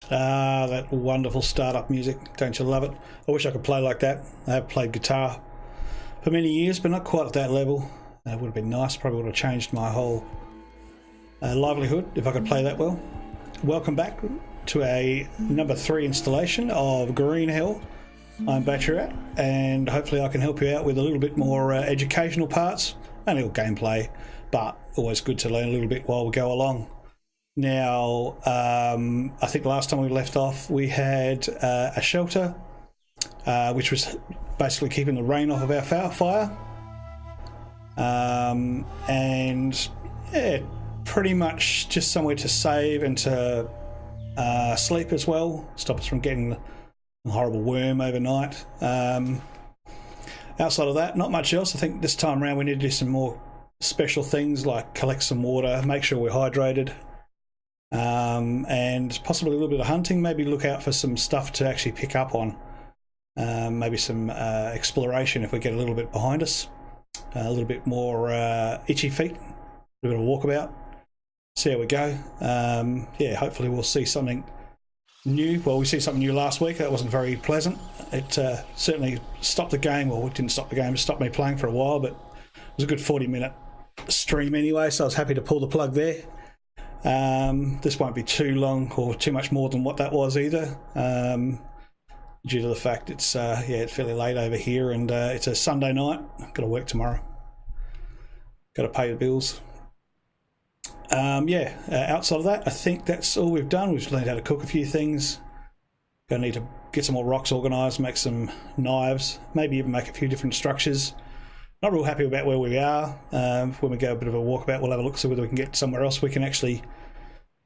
Ah, that wonderful startup music. Don't you love it? I wish I could play like that. I have played guitar for many years, but not quite at that level. That would have been nice. Probably would have changed my whole livelihood if I could play that well. Welcome back to a number 3 installation of Green Hell. I'm Batcherat, and hopefully I can help you out with a little bit more educational parts, and a little gameplay, but always good to learn a little bit while we go along. Now, I think last time we left off, we had a shelter, which was basically keeping the rain off of our fire. And yeah, pretty much just somewhere to save and to sleep as well, stop us from getting a horrible worm overnight. Outside of that, not much else. I think this time around we need to do some more special things like collect some water, make sure we're hydrated. And possibly a little bit of hunting, maybe look out for some stuff to actually pick up on, maybe some exploration if we get a little bit behind us, a little bit more itchy feet, a little bit of walkabout, see how we go. Yeah, hopefully we'll see something new. Well, we see something new last week. That wasn't very pleasant. It certainly stopped the game. Well, it didn't stop the game, it stopped me playing for a while, but it was a good 40-minute stream anyway, so I was happy to pull the plug there. This won't be too long or too much more than what that was either, due to the fact it's it's fairly late over here, and it's a Sunday night. I've got to work tomorrow, got to pay the bills. Outside of that, I think that's all we've done. We've learned how to cook a few things. Gonna need to get some more rocks organised, make some knives, maybe even make a few different structures. Not real happy about where we are. When we go a bit of a walkabout, we'll have a look, see whether we can get somewhere else we can actually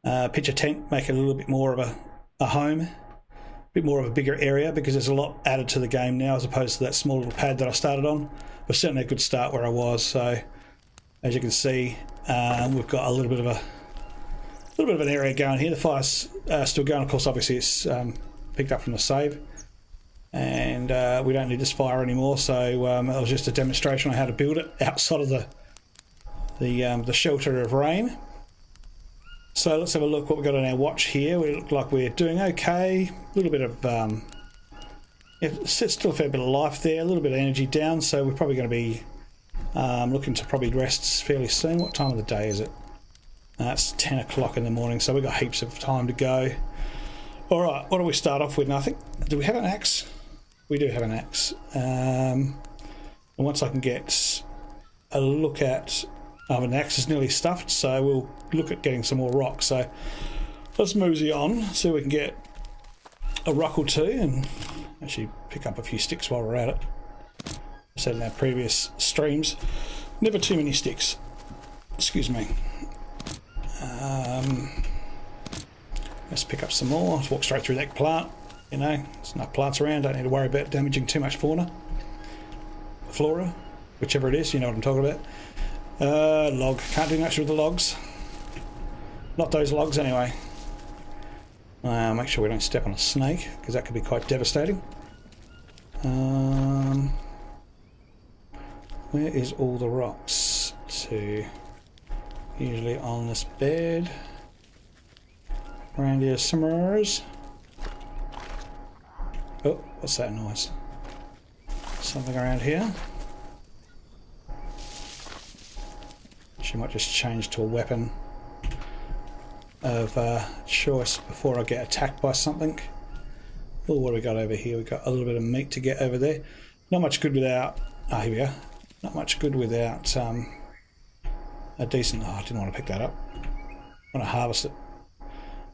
pitch a tent, make it a little bit more of a home, a bit more of a bigger area, because there's a lot added to the game now as opposed to that small little pad that I started on. But certainly a good start where I was. So as you can see, we've got a little bit of an area going here. The fire's still going. Of course, obviously it's picked up from the save. And we don't need this fire anymore, so it was just a demonstration on how to build it outside of the shelter of rain. So let's have a look what we've got on our watch here. We look like we're doing okay. A little bit of still a fair bit of life there, a little bit of energy down, so we're probably going to be looking to probably rest fairly soon. What time of the day is it? It's 10 o'clock in the morning, so we've got heaps of time to go. All right, what do we start off with? Now, I think, do we have an axe? We do have an axe. And once I can get a look at... an axe is nearly stuffed, so we'll look at getting some more rocks. So let's mosey on, see if we can get a rock or two, and actually pick up a few sticks while we're at it. I said in our previous streams, never too many sticks. Excuse me. Let's pick up some more. Let's walk straight through that plant. You know, there's enough plants around, don't need to worry about damaging too much flora, whichever it is, you know what I'm talking about. Log, can't do much with the logs. Not those logs anyway. Make sure we don't step on a snake, because that could be quite devastating. Where is all the rocks? Usually on this bed. Around here somewhere. Oh, what's that noise? Something around here. She might just change to a weapon of choice before I get attacked by something. Oh, what do we got over here? We've got a little bit of meat to get over there. Not much good without... Ah, here we go. Not much good without a decent... Oh, I didn't want to pick that up. I want to harvest it. I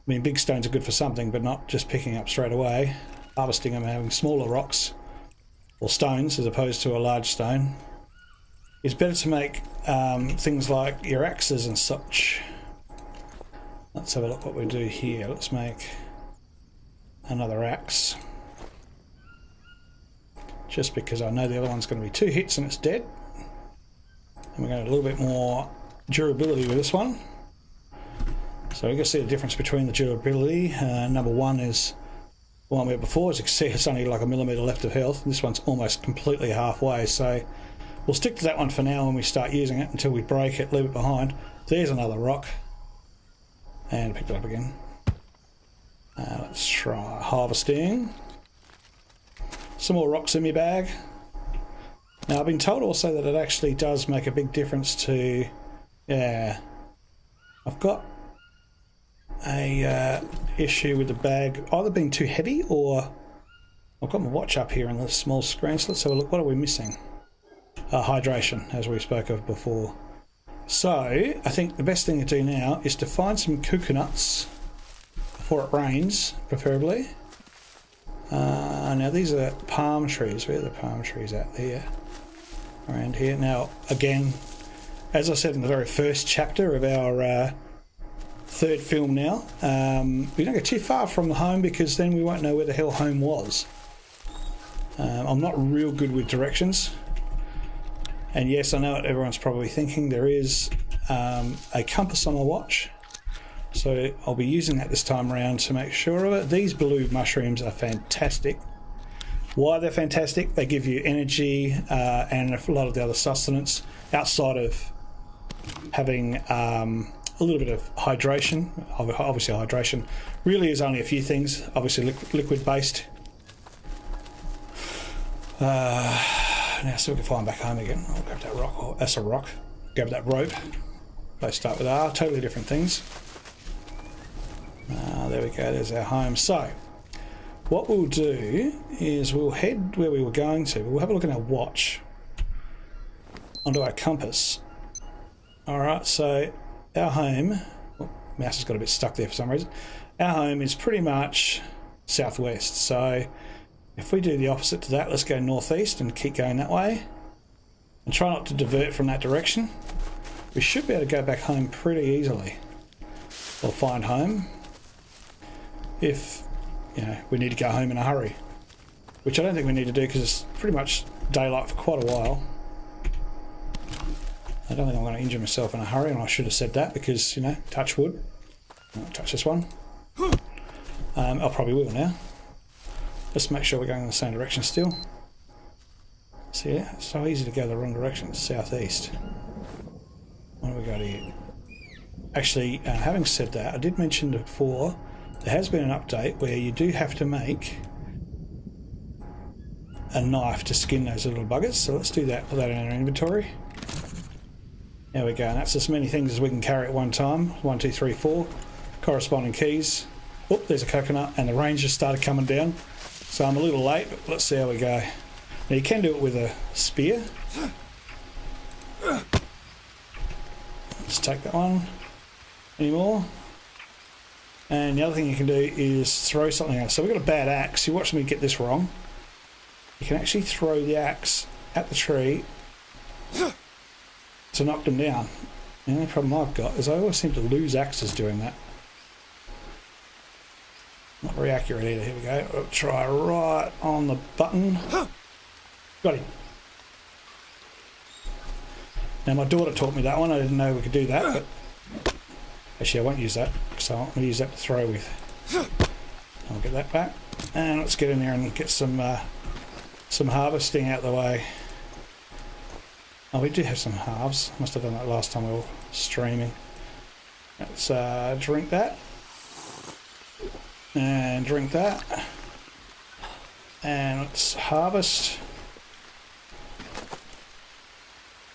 mean, big stones are good for something, but not just picking up straight away. Harvesting them and having smaller rocks, or stones, as opposed to a large stone. It's better to make things like your axes and such. Let's have a look what we do here. Let's make another axe. Just because I know the other one's going to be 2 hits and it's dead. And we're going to have a little bit more durability with this one. So you can see the difference between the durability. Number one is the one we had before. As you can see, it's only like a millimetre left of health. This one's almost completely halfway. So we'll stick to that one for now when we start using it until we break it, leave it behind. There's another rock. And pick it up again. Let's try harvesting. Some more rocks in my bag. Now I've been told also that it actually does make a big difference to, yeah, I've got a issue with the bag either being too heavy or I've got my watch up here on the small screen, so let's have a look. What are we missing? Hydration, as we spoke of before. So I think the best thing to do now is to find some coconuts before it rains, preferably. Now these are palm trees. Where are the palm trees at there? Around here. Now again, as I said in the very first chapter of our third film now, we don't go too far from the home because then we won't know where the hell home was. I'm not real good with directions. And yes, I know what everyone's probably thinking. There is a compass on my watch. So I'll be using that this time around to make sure of it. These blue mushrooms are fantastic. Why they're fantastic? They give you energy and a lot of the other sustenance outside of having a little bit of hydration. Obviously hydration really is only a few things. Obviously liquid based. Now so we can fly back home again. I'll grab that rock. Oh, that's a rock. Grab that rope. They start with R. Totally different things. There we go. There's our home. So what we'll do is we'll head where we were going to. We'll have a look at our watch. Onto our compass. Alright, so our home... Oh, mouse has got a bit stuck there for some reason. Our home is pretty much southwest. So if we do the opposite to that, let's go northeast and keep going that way. And try not to divert from that direction. We should be able to go back home pretty easily. Or find home. If, you know, we need to go home in a hurry. Which I don't think we need to do because it's pretty much daylight for quite a while. I don't think I'm going to injure myself in a hurry, and I should have said that because, you know, touch wood. I'll touch this one. I probably will now. Let's make sure we're going in the same direction still. See, yeah, it's so easy to go the wrong direction. It's southeast. What do we got here? Actually, having said that, I did mention before, there has been an update where you do have to make a knife to skin those little buggers. So let's do that, put that in our inventory. There we go, and that's as many things as we can carry at one time. 1, 2, 3, 4. Corresponding keys. Oh, there's a coconut, and the rain just started coming down. So I'm a little late, but let's see how we go. Now you can do it with a spear. Let's take that one. Any more? And the other thing you can do is throw something else. So we've got a bad axe. You watch me get this wrong. You can actually throw the axe at the tree to knock them down. The only problem I've got is I always seem to lose axes doing that. Not very accurate either. Here we go. I'll try right on the button. Got him. Now my daughter taught me that one. I didn't know we could do that, but actually I won't use that, so I'm going to use that to throw with. I'll get that back, and let's get in there and get some harvesting out the way. Oh, we do have some halves. Must have done that last time we were streaming. Let's drink that. And drink that. And let's harvest.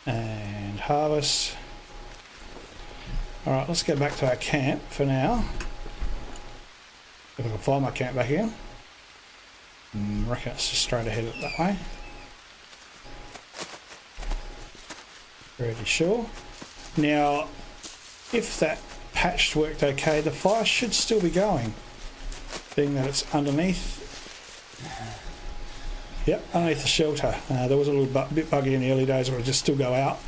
And harvest. Alright, let's get back to our camp for now. If I can find my camp back again. I reckon it's just straight ahead that way. Pretty sure. Now, if that patch worked okay, the fire should still be going. Being that it's underneath. Yep, underneath the shelter. There was a little bit buggy in the early days where it would just still go out.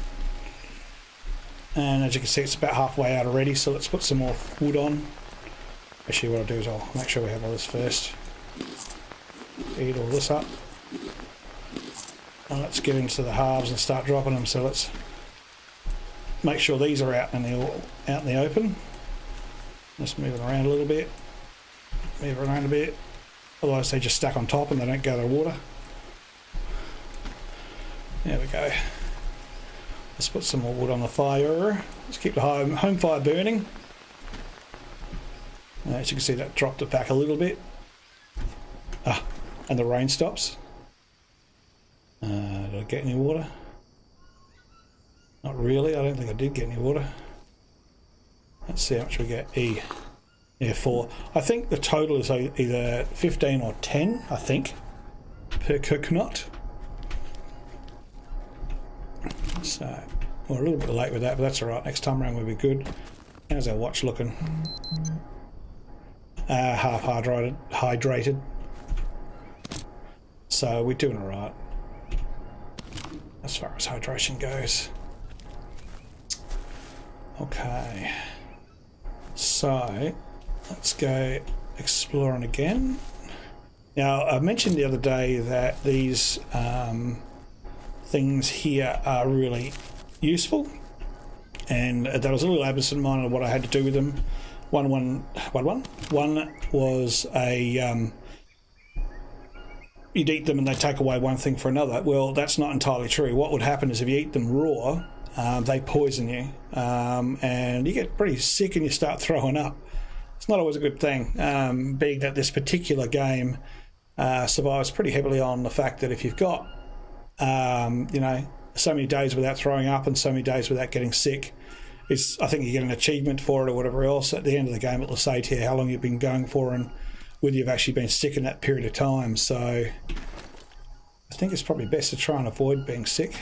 And as you can see, it's about halfway out already, so let's put some more wood on. Actually, what I'll do is I'll make sure we have all this first. Eat all this up. And let's get into the halves and start dropping them. So let's make sure these are out in the open. Just move it around a little bit. Move it around a bit. Otherwise they just stack on top and they don't gather water. There we go. Let's put some more wood on the fire. Let's keep the home fire burning. As you can see, that dropped it back a little bit. And the rain stops. Did I get any water? Not really. I don't think I did get any water. Let's see how much we get. Yeah, 4. I think the total is either 15 or 10, I think, per coconut. So we're a little bit late with that, but that's alright. Next time around we'll be good. How's our watch looking? Half hydrated. So we're doing alright as far as hydration goes. Okay. So let's go exploring again. Now, I mentioned the other day that these things here are really useful, and that was a little absent-minded of what I had to do with them. One was a you'd eat them and they take away one thing for another. Well, that's not entirely true. What would happen is if you eat them raw, they poison you, and you get pretty sick and you start throwing up. It's not always a good thing, being that this particular game survives pretty heavily on the fact that if you've got, you know, so many days without throwing up and so many days without getting sick, I think you get an achievement for it or whatever else. At the end of the game, it will say to you how long you've been going for and whether you've actually been sick in that period of time. So I think it's probably best to try and avoid being sick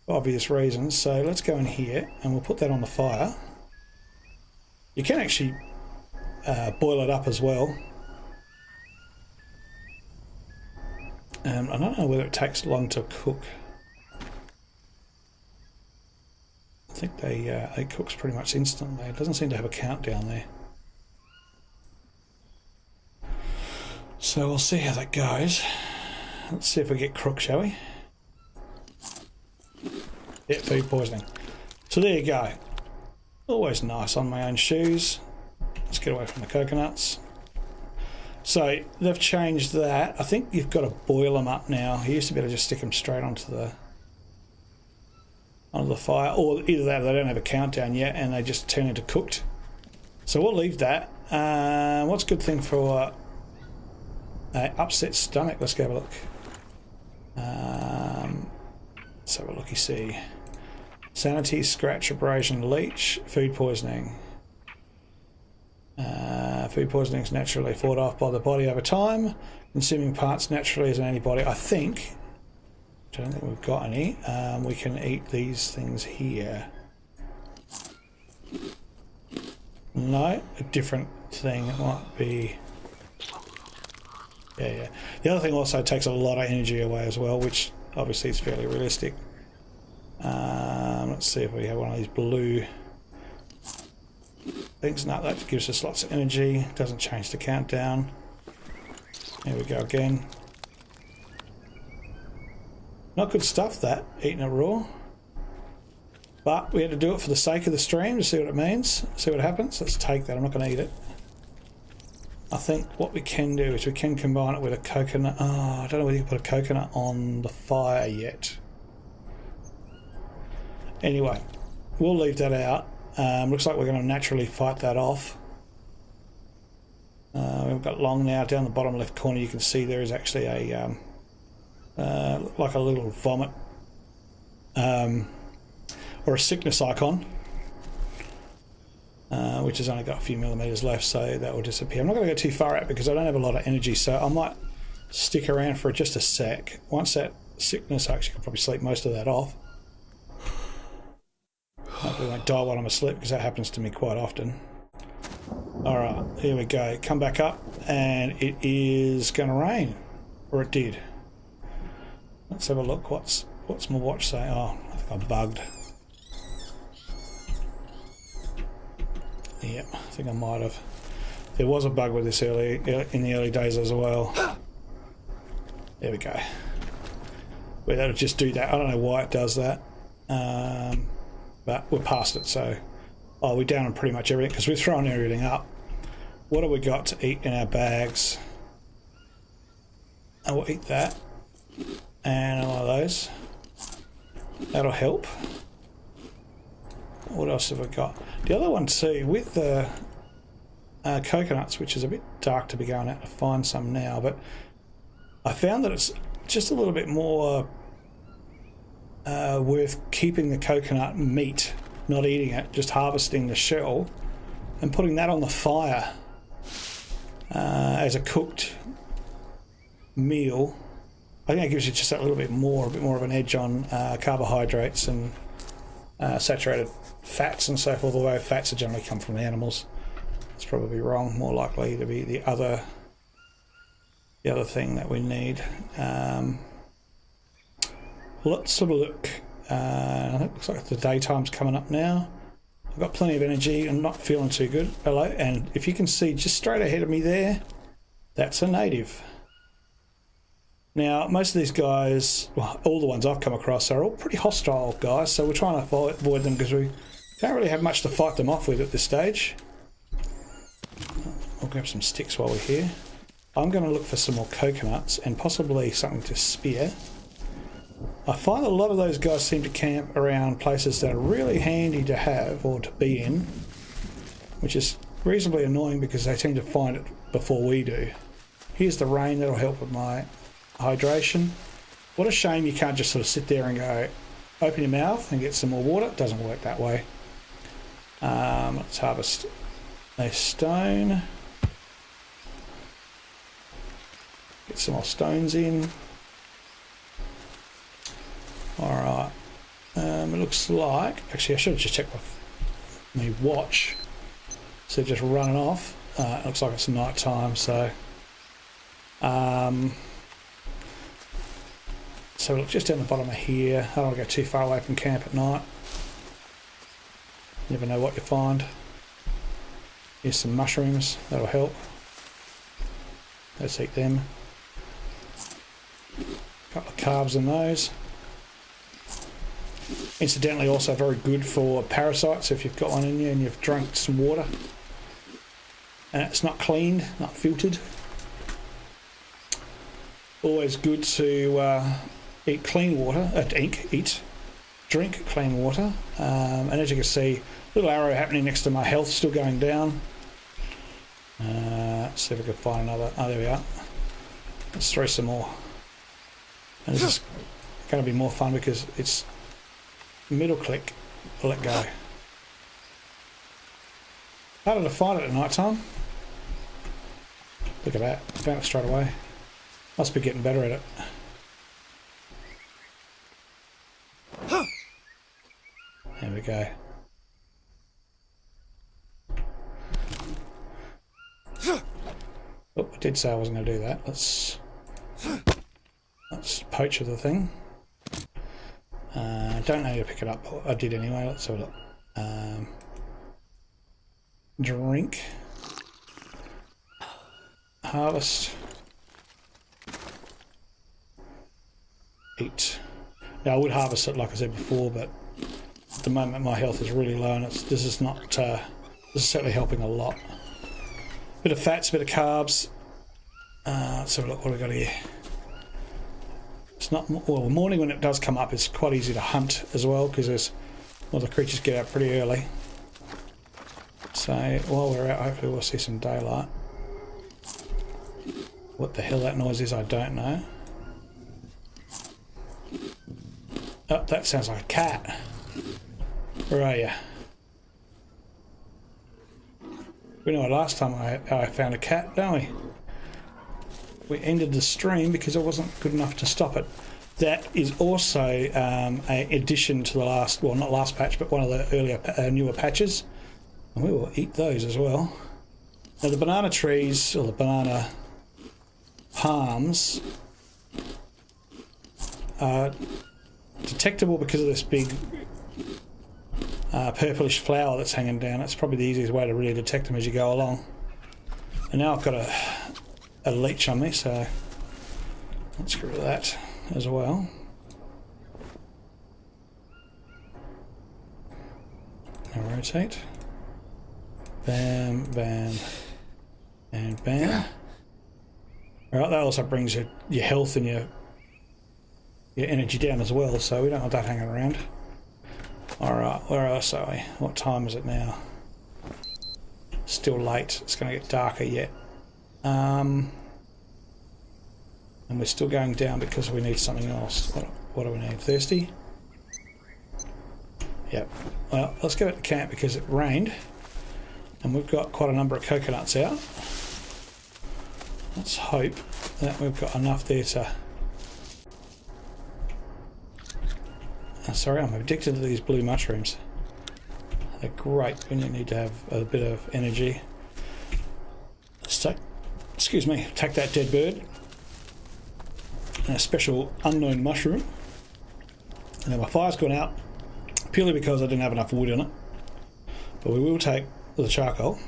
for obvious reasons. So let's go in here and we'll put that on the fire. You can actually boil it up as well. I don't know whether it takes long to cook. I think it cooks pretty much instantly. It doesn't seem to have a countdown there. So we'll see how that goes. Let's see if we get crook, shall we? Yeah, food poisoning. So there you go. Always nice on my own shoes. Let's get away from the coconuts. So they've changed that. I think you've got to boil them up now. You used to be able to just stick them straight onto the fire, or either that or they don't have a countdown yet and they just turn into cooked. So we'll leave that. What's a good thing for upset stomach? Let's go have a look. Let's have a look. You see, sanity, scratch, abrasion, leech, food poisoning. Food poisoning is naturally fought off by the body over time. Consuming parts naturally as an antibody. I don't think we've got any. We can eat these things here. No, a different thing. It might be. Yeah. The other thing also takes a lot of energy away as well, which obviously is fairly realistic. Let's see if we have one of these blue things. No, that gives us lots of energy. Doesn't change the countdown. There we go again. Not good stuff, that, eating it raw. But we had to do it for the sake of the stream to see what it means, see what happens. Let's take that. I'm not going to eat it. I think what we can do is we can combine it with a coconut. Oh, I don't know whether you can put a coconut on the fire yet. Anyway, we'll leave that out. Looks like we're going to naturally fight that off. We've got long now. Down the bottom left corner you can see there is actually a like a little vomit or a sickness icon, which has only got a few millimeters left, so that will disappear. I'm not going to go too far out because I don't have a lot of energy, so I might stick around for just a sec. Once that sickness, I actually could probably sleep most of that off. Hopefully I won't die while I'm asleep because that happens to me quite often. Alright, here we go. Come back up and it is going to rain. Or it did. Let's have a look. What's my watch saying? Oh, I think I'm bugged. Yep, I think I might have. There was a bug with this in the early days as well. There we go. Well, that'll just do that. I don't know why it does that. But we're past it, so we're down on pretty much everything because we've thrown everything up. What have we got to eat in our bags? I will eat that and one of those. That'll help. What else have we got? The other one too, with the coconuts, which is a bit dark to be going out to find some now, but I found that it's just a little bit more worth keeping the coconut meat, not eating it, just harvesting the shell and putting that on the fire as a cooked meal. I think it gives you just that little bit more, of an edge on carbohydrates and saturated fats and so forth, although fats are generally come from animals. It's probably wrong, more likely to be the other thing that we need. Let's have a look. It looks like the daytime's coming up now. I've got plenty of energy and not feeling too good. Hello, and if you can see just straight ahead of me there, that's a native. Now, most of these guys, well, all the ones I've come across are all pretty hostile guys, so we're trying to avoid them because we don't really have much to fight them off with at this stage. I'll grab some sticks while we're here. I'm going to look for some more coconuts and possibly something to spear. I find that a lot of those guys seem to camp around places that are really handy to have or to be in, which is reasonably annoying because they tend to find it before we do. Here's the rain, that'll help with my hydration. What a shame you can't just sort of sit there and go open your mouth and get some more water. It doesn't work that way. Let's harvest a stone. Get some more stones in. Alright. It looks like... Actually, I should have just checked my watch. So just running off. It looks like it's night time, so... So look just down the bottom of here. I don't want to go too far away from camp at night. Never know what you find. Here's some mushrooms, that'll help. Let's eat them. A couple of carbs in those. Incidentally, also very good for parasites if you've got one in you and you've drunk some water. And it's not cleaned, not filtered. Always good to eat clean water, drink clean water. And as you can see, little arrow happening next to my health still going down. Let's see if we can find another. Oh, there we are. Let's throw some more. And this is going to be more fun because it's middle click, let go. Harder to find it at night time. Look at that, found it straight away. Must be getting better at it. There we go. Oh, I did say I wasn't going to do that. Let's poach the thing. Don't know how to pick it up. I did anyway. Let's have a look. Drink. Harvest. Eat. Now I would harvest it like I said before, but at the moment my health is really low, and this is not. This is certainly helping a lot. Bit of fats, bit of carbs. Let's have a look. What have we got here? It's not well. The morning when it does come up, it's quite easy to hunt as well because the creatures get out pretty early. So while we're out, hopefully we'll see some daylight. What the hell that noise is, I don't know. Oh, that sounds like a cat. Where are you? We know last time I found a cat, don't we? We ended the stream because it wasn't good enough to stop it. That is also an addition to the last, well, not last patch, but one of the earlier, newer patches. And we will eat those as well. Now the banana trees, or the banana palms, are detectable because of this big purplish flower that's hanging down. It's probably the easiest way to really detect them as you go along. And now I've got a leech on me, so let's get rid of that as well. Now rotate. Bam, bam, and bam. Alright, that also brings your health and your energy down as well, so we don't want that hanging around. Alright, where else are we? What time is it now? Still late. It's going to get darker yet. And we're still going down because we need something else. What do we need? Thirsty? Yep. Well, let's go back to camp because it rained. And we've got quite a number of coconuts out. Let's hope that we've got enough there to... Sorry, I'm addicted to these blue mushrooms. They're great when you need to have a bit of energy. Let's take, excuse me, take that dead bird. And a special unknown mushroom. And then my fire's gone out purely because I didn't have enough wood in it. But we will take the charcoal.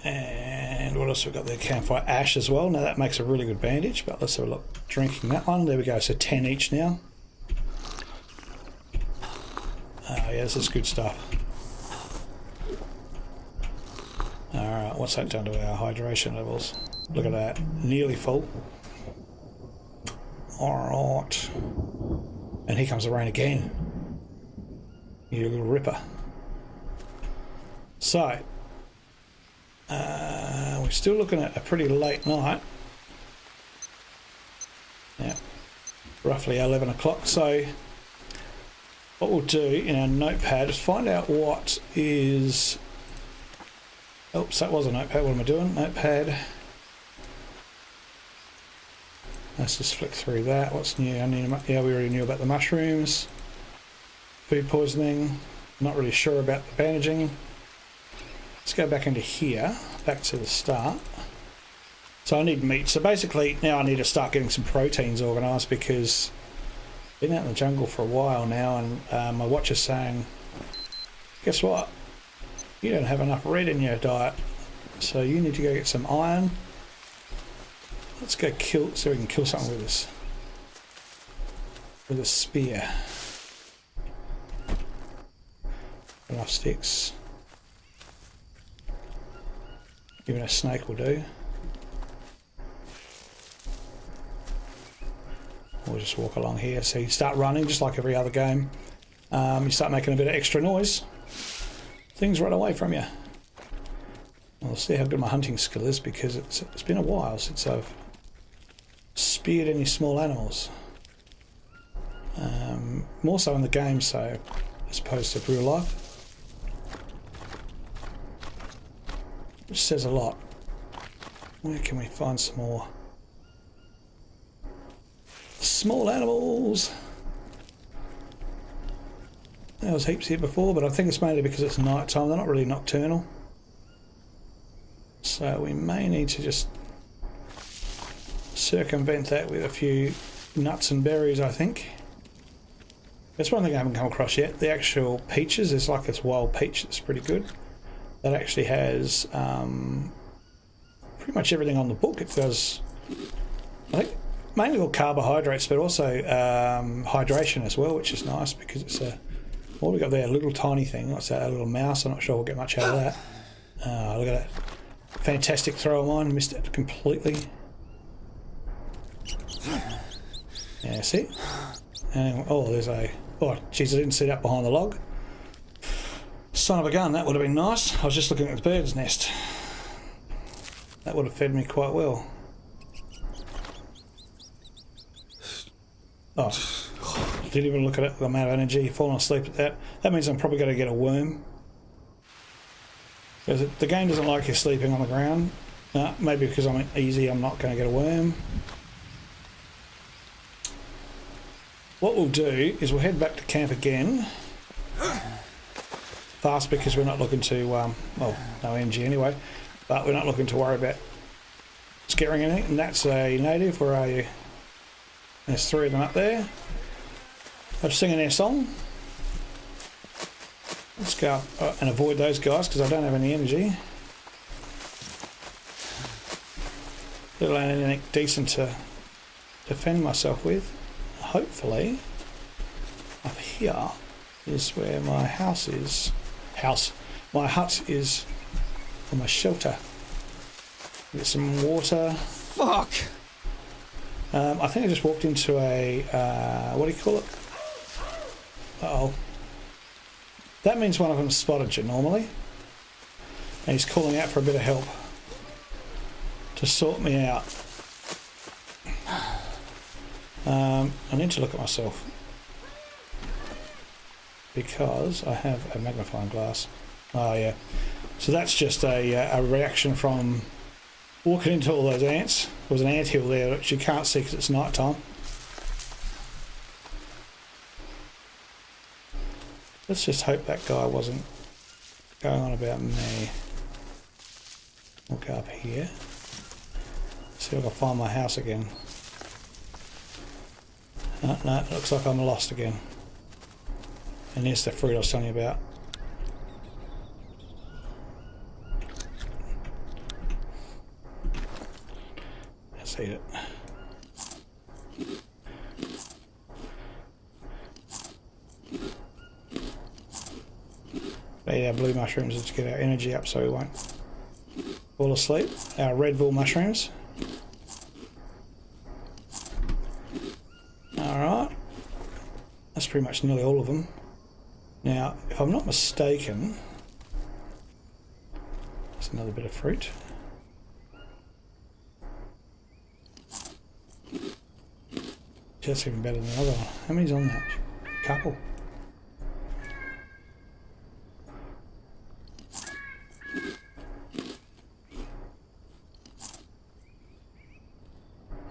And what else have we got there? Campfire ash as well. Now that makes a really good bandage, but let's have a look. Drinking that one. There we go. So 10 each now. Oh yeah, this is good stuff. Alright, what's that done to our hydration levels? Look at that. Nearly full. Alright. And here comes the rain again. You little ripper. So, we're still looking at a pretty late night. Yeah, roughly 11 o'clock. So, what we'll do in our notepad is find out what is... Oops, that was a notepad. What am I doing? Notepad. Let's just flick through that. What's new? Yeah, we already knew about the mushrooms. Food poisoning. Not really sure about the bandaging. Let's go back into here. Back to the start. So I need meat. So basically now I need to start getting some proteins organised because I've been out in the jungle for a while now, and my watch is saying, guess what? You don't have enough red in your diet. So you need to go get some iron. Let's go kill, so we can kill something with this. With a spear. Enough sticks. Even a snake will do. We'll just walk along here. So you start running just like every other game. You start making a bit of extra noise. Things run away from you. I'll see how good my hunting skill is because it's been a while since I've speared any small animals. More so in the game, so as opposed to real life. Which says a lot. Where can we find some more small animals? There was heaps here before, but I think it's mainly because it's night time. They're not really nocturnal. So we may need to just circumvent that with a few nuts and berries, I think. That's one thing I haven't come across yet. The actual peaches, there's like this wild peach that's pretty good. That actually has pretty much everything on the book. It does, I think, mainly all carbohydrates, but also hydration as well, which is nice because it's a... What we got there? A little tiny thing. What's that? A little mouse. I'm not sure we'll get much out of that. Look at that. Fantastic throw of mine. Missed it completely. Yeah, see? And, oh, there's a... Oh, jeez, I didn't see that behind the log. Son of a gun, that would have been nice. I was just looking at the bird's nest. That would have fed me quite well. Oh, didn't even look at it. I'm out of energy, falling asleep at that. That means I'm probably going to get a worm. Because the game doesn't like you sleeping on the ground. No, maybe because I'm easy, I'm not going to get a worm. What we'll do is we'll head back to camp again. Fast because we're not looking to, well, no energy anyway, but we're not looking to worry about scaring anything. And that's a native. Where are you? There's 3 of them up there. I'm singing their song. Let's go and avoid those guys because I don't have any energy. Little anything decent to defend myself with. Hopefully, up here is where my house is. My hut is, or my shelter. Get some water. Fuck! I think I just walked into a, what do you call it? Uh-oh. That means one of them spotted you normally. And he's calling out for a bit of help to sort me out. I need to look at myself because I have a magnifying glass. Oh yeah, so that's just a reaction from walking into all those ants. There was an anthill there which you can't see because it's night time. Let's just hope that guy wasn't going on about me. We'll go up here. See if I can find my house again. No, it looks like I'm lost again. And here's the fruit I was telling you about. Let's eat it. Eat our blue mushrooms to get our energy up so we won't fall asleep. Our Red Bull mushrooms. Alright. That's pretty much nearly all of them. Now, if I'm not mistaken, there's another bit of fruit. That's even better than the other one. How many's on that? A couple.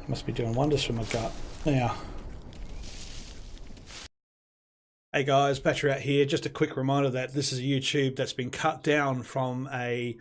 Must be doing wonders for my gut. Now, hey guys, Battery Out here. Just a quick reminder that this is a YouTube that's been cut down from a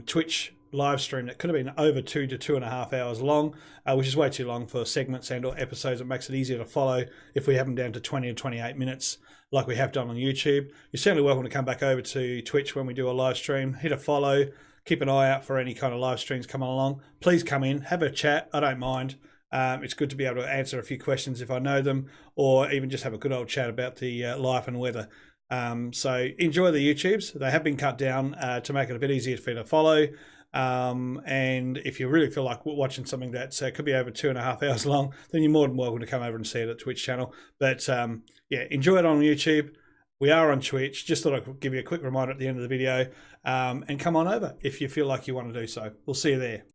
Twitch live stream that could have been over 2 to 2.5 hours long, which is way too long for segments and or episodes. It makes it easier to follow if we have them down to 20 or 28 minutes like we have done on YouTube. You're certainly welcome to come back over to Twitch when we do a live stream. Hit a follow. Keep an eye out for any kind of live streams coming along. Please come in, have a chat. I don't mind. It's good to be able to answer a few questions if I know them, or even just have a good old chat about the life and weather. So enjoy the YouTubes. They have been cut down to make it a bit easier for you to follow. And if you really feel like watching something that could be over 2.5 hours long, then you're more than welcome to come over and see it at Twitch channel. But yeah, enjoy it on YouTube. We are on Twitch. Just thought I could give you a quick reminder at the end of the video. And come on over if you feel like you want to do so. We'll see you there.